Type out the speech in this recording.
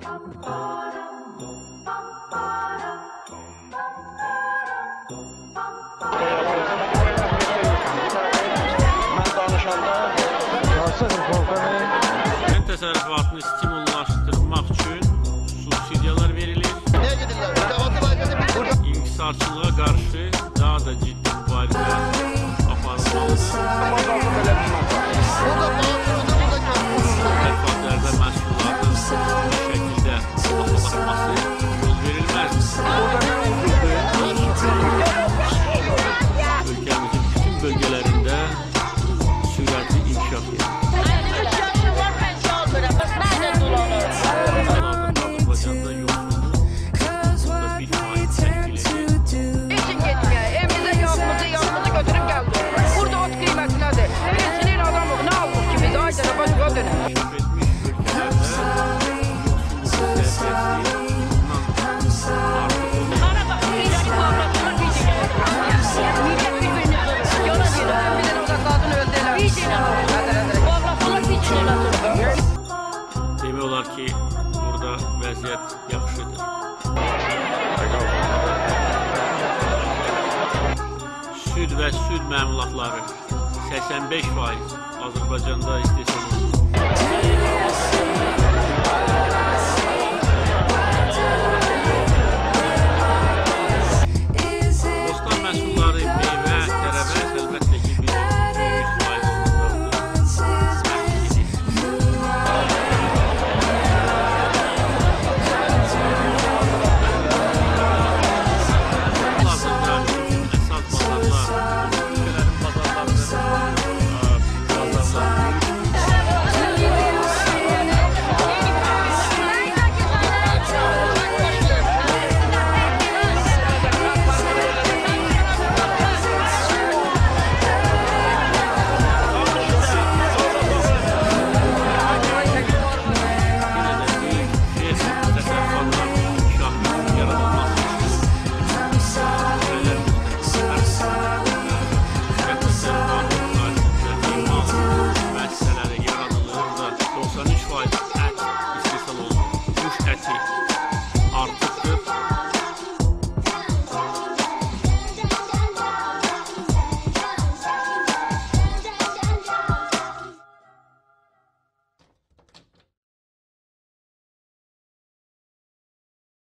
Kənd təsərrüfatını stimullaşdırmaq üçün subsidiyalar verilir. İnkisarçılığa qarşı daha da ciddi mübarizə aparılmalıdır. Təsərrüfatlarda məhsulların bu şəkildə baxılması yol verilməz. Ölkəmizin bütün bölgələrində sürətli inkişaf edir. Azərbaycanda yoxsulluq burada 1% təşkil edir. İçin getmiyor. Evimizə yağımızı götürüb gəldik. Burada ot qiymətinədir. Birisinin adamı nə almış ki biz aydan başqa dönək. İnkişaf etmiş ölkələrdə yoxsulluğun dəhşəti bundan artıq olur. Millət bir-birini yola verir. Bir dənə orada qadın öldü elə. Bir dənə bağlasınlar, bir dənə Demək olar ki, burada vəziyyət yaxşıdır. Süd və süd məmulatları 85% Azərbaycanda istehsal olunur.